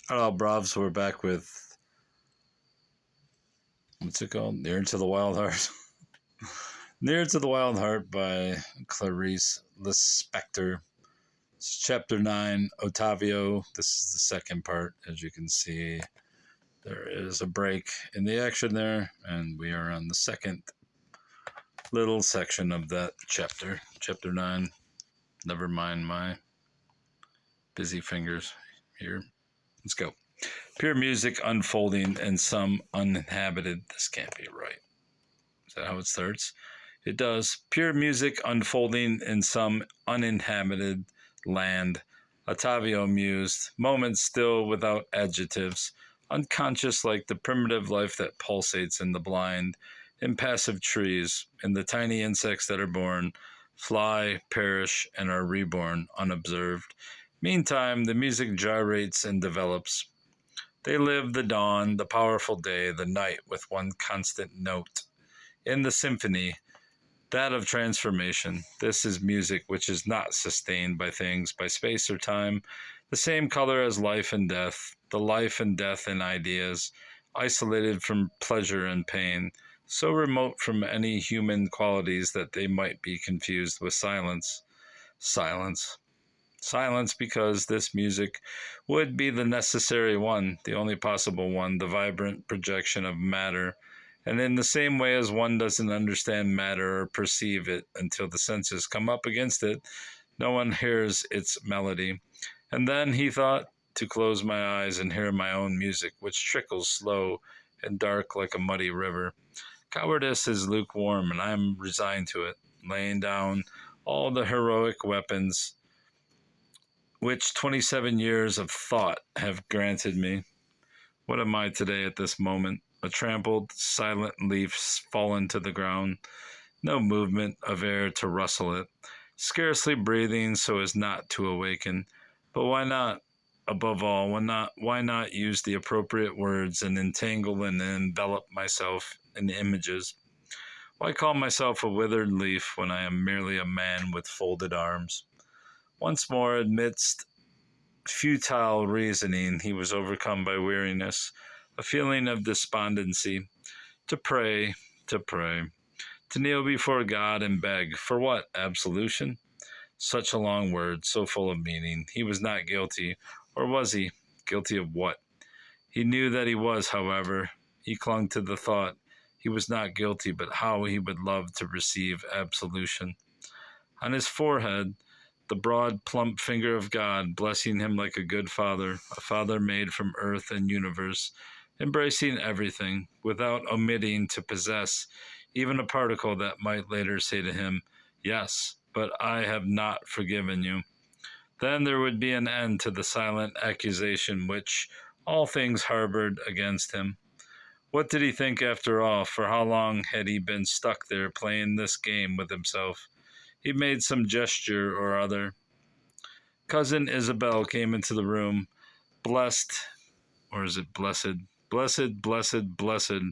Hello, Brovs. We're back with what's it called? Near to the Wild Heart. Near to the Wild Heart by Clarice Lispector. It's chapter 9, Otávio. This is the second part. As you can see, there is a break in the action there, and we are on the second little section of that chapter. Chapter 9. Never mind my busy fingers here. Let's go. Pure music unfolding in some uninhabited. This can't be right. Is that how it starts? It does. Pure music unfolding in some uninhabited land. Otávio mused, moments still without adjectives, unconscious like the primitive life that pulsates in the blind, impassive trees, and the tiny insects that are born, fly, perish, and are reborn unobserved. Meantime, the music gyrates and develops. They live the dawn, the powerful day, the night with one constant note. In the symphony, that of transformation, this is music which is not sustained by things, by space or time, the same color as life and death, the life and death in ideas, isolated from pleasure and pain, so remote from any human qualities that they might be confused with silence. Silence. Silence, because this music would be the necessary one, the only possible one, the vibrant projection of matter. And in the same way as one doesn't understand matter or perceive it until the senses come up against it, no one hears its melody. And then, he thought, to close my eyes and hear my own music, which trickles slow and dark like a muddy river. Cowardice is lukewarm, and I am resigned to it, laying down all the heroic weapons which 27 years of thought have granted me. What am I today at this moment? A trampled, silent leaf fallen to the ground, no movement of air to rustle it, scarcely breathing so as not to awaken. But why not? Above all, why not use the appropriate words and entangle and envelop myself in images? Why call myself a withered leaf when I am merely a man with folded arms? Once more, amidst futile reasoning, he was overcome by weariness, a feeling of despondency. To pray, to pray, to kneel before God and beg. For what? Absolution? Such a long word, so full of meaning. He was not guilty. Or was he? Guilty of what? He knew that he was, however. He clung to the thought. He was not guilty, but how he would love to receive absolution. On his forehead, the broad, plump finger of God, blessing him like a good father, a father made from earth and universe, embracing everything, without omitting to possess even a particle that might later say to him, "Yes, but I have not forgiven you." Then there would be an end to the silent accusation which all things harbored against him. What did he think after all? For how long had he been stuck there playing this game with himself? He made some gesture or other. Cousin Isabel came into the room. Blessed, or is it blessed? Blessed, blessed, blessed,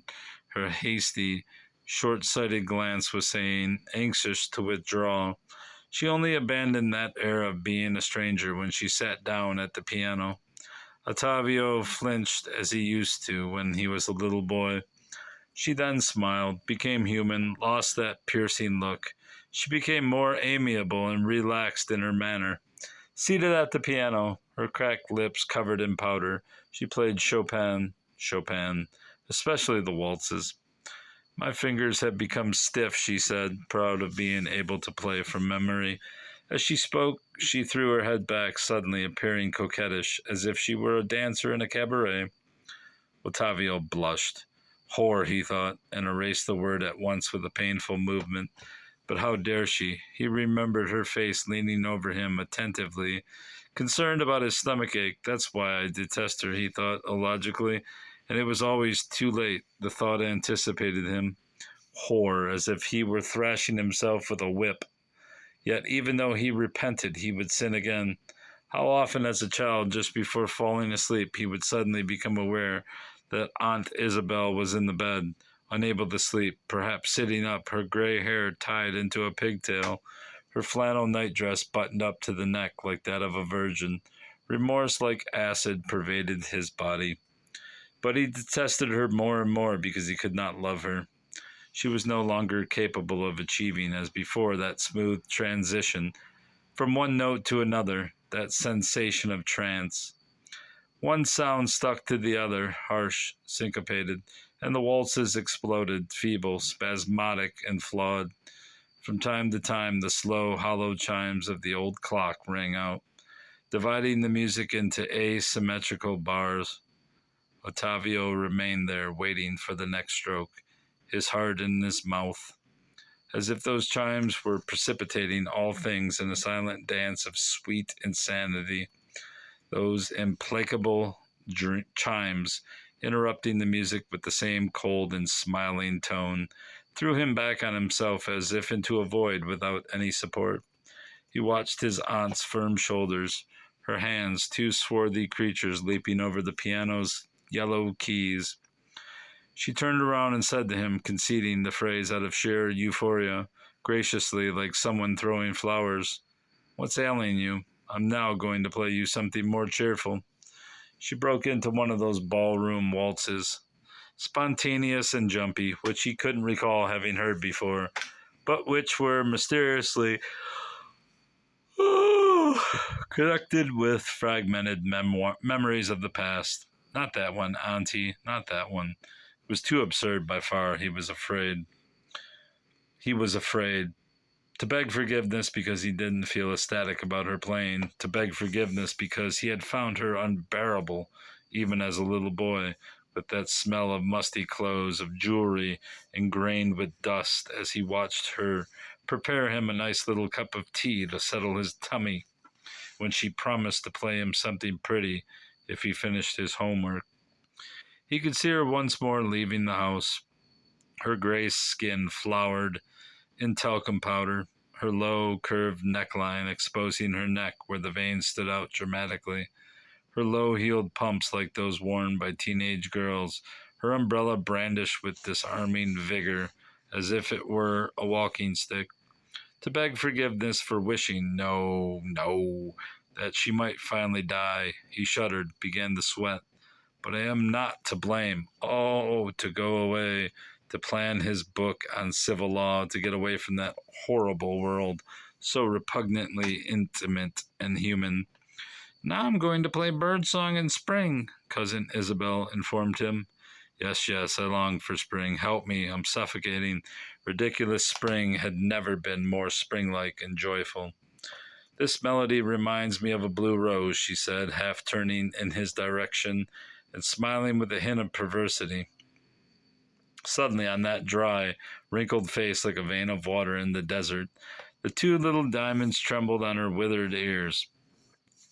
her hasty, short-sighted glance was saying, anxious to withdraw. She only abandoned that air of being a stranger when she sat down at the piano. Otávio flinched as he used to when he was a little boy. She then smiled, became human, lost that piercing look. She became more amiable and relaxed in her manner. Seated at the piano, her cracked lips covered in powder, she played Chopin, especially the waltzes. My fingers have become stiff, she said, proud of being able to play from memory. As she spoke, she threw her head back, suddenly appearing coquettish, as if she were a dancer in a cabaret. Otávio blushed. Whore, he thought, and erased the word at once with a painful movement. But how dare she? He remembered her face leaning over him attentively, concerned about his stomach ache. That's why I detest her, he thought illogically, and it was always too late. The thought anticipated him. Whore, as if he were thrashing himself with a whip. Yet even though he repented, he would sin again. How often as a child, just before falling asleep, he would suddenly become aware that Aunt Isabel was in the bed, unable to sleep, perhaps sitting up, her gray hair tied into a pigtail, her flannel nightdress buttoned up to the neck like that of a virgin, Remorse like acid pervaded his body. But he detested her more and more because he could not love her. She was no longer capable of achieving, as before, that smooth transition from one note to another, that sensation of trance. One sound stuck to the other, harsh, syncopated, and the waltzes exploded, feeble, spasmodic, and flawed. From time to time, the slow, hollow chimes of the old clock rang out, dividing the music into asymmetrical bars. Otávio remained there, waiting for the next stroke, his heart in his mouth, as if those chimes were precipitating all things in a silent dance of sweet insanity. Those implacable chimes, interrupting the music with the same cold and smiling tone, threw him back on himself as if into a void without any support. He watched his aunt's firm shoulders, her hands, two swarthy creatures leaping over the piano's yellow keys. She turned around and said to him, conceding the phrase out of sheer euphoria, graciously, like someone throwing flowers, "What's ailing you? I'm now going to play you something more cheerful." She broke into one of those ballroom waltzes, spontaneous and jumpy, which he couldn't recall having heard before, but which were mysteriously connected with fragmented memories of the past. Not that one, Auntie, not that one. It was too absurd by far. He was afraid. To beg forgiveness because he didn't feel ecstatic about her playing, to beg forgiveness because he had found her unbearable, even as a little boy, with that smell of musty clothes, of jewelry ingrained with dust, as he watched her prepare him a nice little cup of tea to settle his tummy, when she promised to play him something pretty if he finished his homework. He could see her once more leaving the house, her gray skin floured in talcum powder, her low, curved neckline exposing her neck where the veins stood out dramatically, her low-heeled pumps like those worn by teenage girls, her umbrella brandished with disarming vigor, as if it were a walking stick. To beg forgiveness for wishing, no, that she might finally die. He shuddered, began to sweat. But I am not to blame. Oh, to go away, to plan his book on civil law, to get away from that horrible world, so repugnantly intimate and human. "Now I'm going to play birdsong in spring," Cousin Isabel informed him. Yes, I long for spring. Help me, I'm suffocating. Ridiculous spring had never been more spring-like and joyful. "This melody reminds me of a blue rose," she said, half turning in his direction and smiling with a hint of perversity. Suddenly, on that dry, wrinkled face like a vein of water in the desert, the two little diamonds trembled on her withered ears,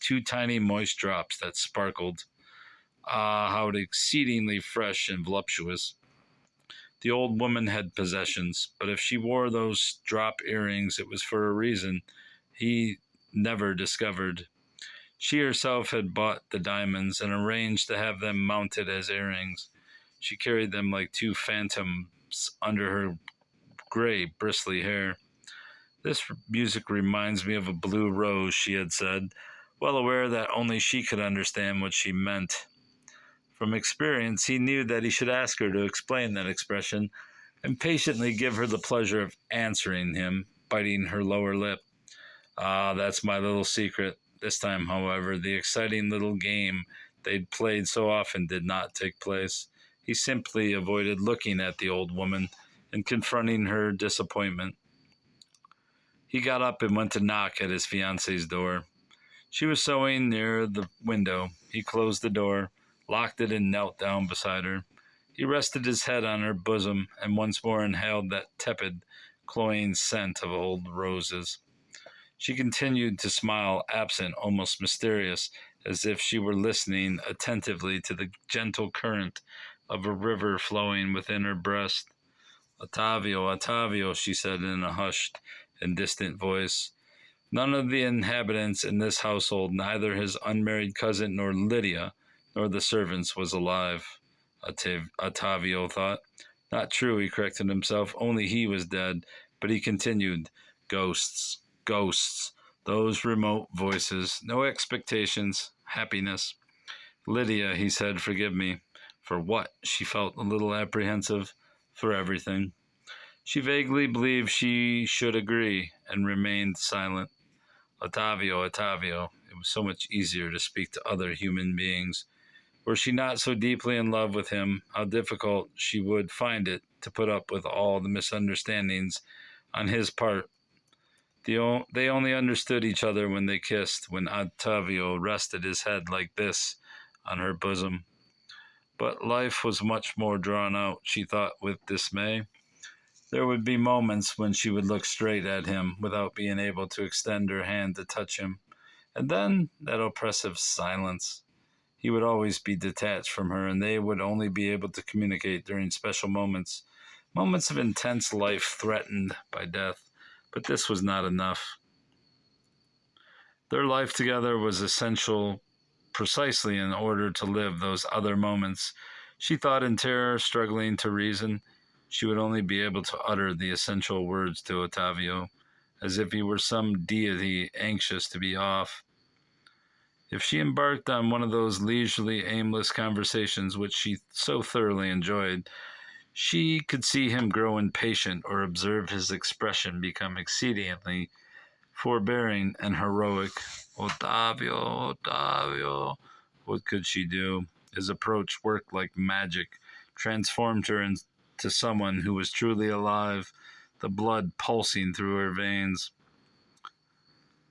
two tiny moist drops that sparkled. Ah, how exceedingly fresh and voluptuous. The old woman had possessions, but if she wore those drop earrings, it was for a reason he never discovered. She herself had bought the diamonds and arranged to have them mounted as earrings. She carried them like two phantoms under her gray, bristly hair. "This music reminds me of a blue rose," she had said, well aware that only she could understand what she meant. From experience, he knew that he should ask her to explain that expression, and patiently give her the pleasure of answering him, biting her lower lip. "Ah, that's my little secret." This time, however, the exciting little game they'd played so often did not take place. He simply avoided looking at the old woman and confronting her disappointment. He got up and went to knock at his fiancée's door. She was sewing near the window. He closed the door, locked it, and knelt down beside her. He rested his head on her bosom and once more inhaled that tepid, cloying scent of old roses. She continued to smile, absent, almost mysterious, as if she were listening attentively to the gentle current of a river flowing within her breast. Otávio, she said in a hushed and distant voice. None of the inhabitants in this household, neither his unmarried cousin nor Lydia, nor the servants, was alive, Otávio thought. Not true, he corrected himself, only he was dead, but he continued, ghosts, those remote voices, no expectations, happiness. Lydia, he said, forgive me. For what? She felt a little apprehensive. For everything. She vaguely believed she should agree, and remained silent. Otávio, Otávio. It was so much easier to speak to other human beings. Were she not so deeply in love with him, how difficult she would find it to put up with all the misunderstandings on his part. They only understood each other when they kissed, when Otávio rested his head like this on her bosom. But life was much more drawn out, she thought with dismay. There would be moments when she would look straight at him without being able to extend her hand to touch him. And then that oppressive silence. He would always be detached from her, and they would only be able to communicate during special moments, moments of intense life threatened by death. But this was not enough. Their life together was essential precisely in order to live those other moments. She thought in terror, struggling to reason. She would only be able to utter the essential words to Otávio, as if he were some deity anxious to be off. If she embarked on one of those leisurely, aimless conversations which she so thoroughly enjoyed, she could see him grow impatient or observe his expression become exceedingly forbearing and heroic. Otávio, Otávio. What could she do? His approach worked like magic, transformed her into someone who was truly alive, the blood pulsing through her veins.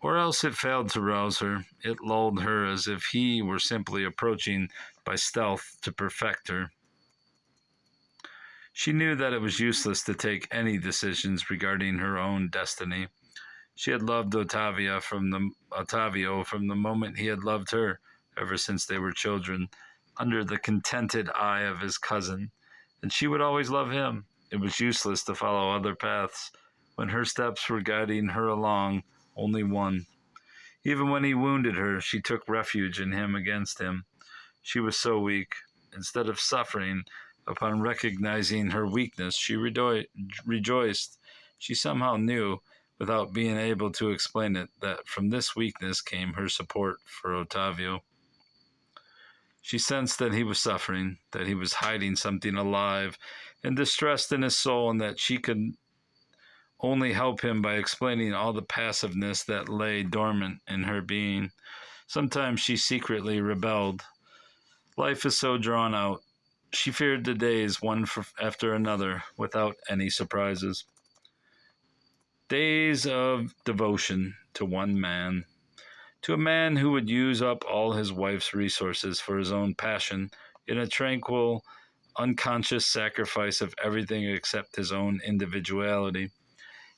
Or else it failed to rouse her. It lulled her as if he were simply approaching by stealth to perfect her. She knew that it was useless to take any decisions regarding her own destiny. She had loved Otávio from the moment he had loved her, ever since they were children, under the contented eye of his cousin, and she would always love him. It was useless to follow other paths, when her steps were guiding her along only one. Even when he wounded her, she took refuge in him against him. She was so weak. Instead of suffering, upon recognizing her weakness, she rejoiced. She somehow knew, without being able to explain it, that from this weakness came her support for Otávio. She sensed that he was suffering, that he was hiding something alive and distressed in his soul, and that she could only help him by explaining all the passiveness that lay dormant in her being. Sometimes she secretly rebelled. Life is so drawn out. She feared the days, one after another, without any surprises. Days of devotion to one man, to a man who would use up all his wife's resources for his own passion in a tranquil, unconscious sacrifice of everything except his own individuality.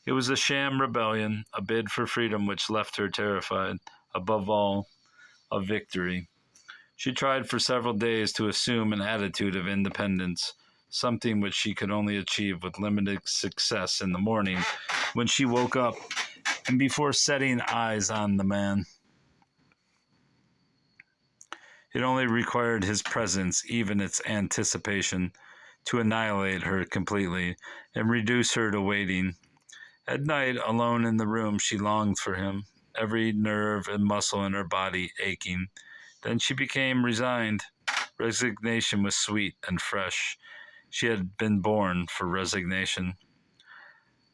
It was a sham rebellion, a bid for freedom which left her terrified, above all, of victory. She tried for several days to assume an attitude of independence, something which she could only achieve with limited success in the morning when she woke up and before setting eyes on the man. It only required his presence, even its anticipation, to annihilate her completely and reduce her to waiting. At night, alone in the room, she longed for him, every nerve and muscle in her body aching. Then she became resigned. Resignation was sweet and fresh. She had been born for resignation.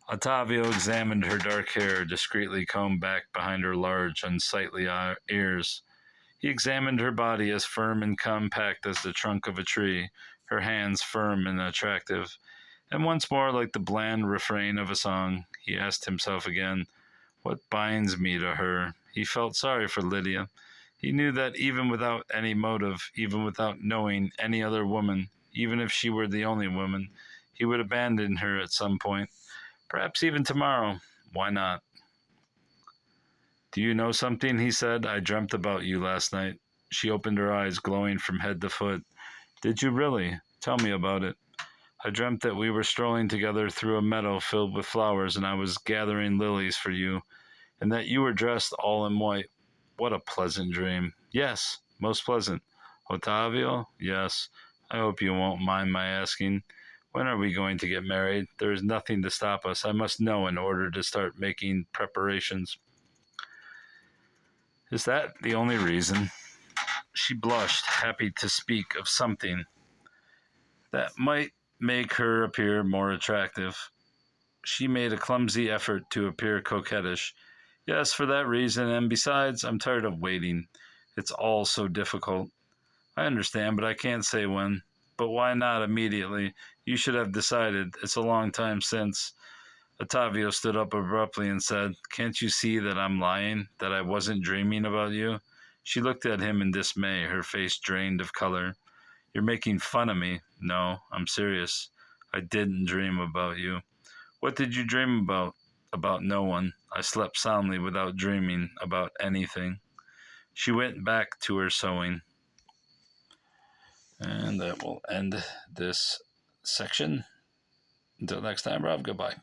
Otávio examined her dark hair, discreetly combed back behind her large, unsightly ears. He examined her body, as firm and compact as the trunk of a tree, her hands firm and attractive. And once more, like the bland refrain of a song, he asked himself again, what binds me to her? He felt sorry for Lydia. He knew that even without any motive, even without knowing any other woman, even if she were the only woman, he would abandon her at some point. Perhaps even tomorrow. Why not? Do you know something? He said. I dreamt about you last night. She opened her eyes, glowing from head to foot. Did you really? Tell me about it. I dreamt that we were strolling together through a meadow filled with flowers, and I was gathering lilies for you, and that you were dressed all in white. What a pleasant dream. Yes, most pleasant. Otávio? Yes. I hope you won't mind my asking. When are we going to get married? There is nothing to stop us. I must know in order to start making preparations. Is that the only reason? She blushed, happy to speak of something that might make her appear more attractive. She made a clumsy effort to appear coquettish. Yes, for that reason, and besides, I'm tired of waiting. It's all so difficult. I understand, but I can't say when. But why not immediately? You should have decided. It's a long time since. Otávio stood up abruptly and said, "Can't you see that I'm lying, that I wasn't dreaming about you?" She looked at him in dismay, her face drained of color. "You're making fun of me." "No, I'm serious. I didn't dream about you." "What did you dream about?" "About no one. I slept soundly without dreaming about anything." She went back to her sewing. And that will end this section. Until next time, Rob, goodbye.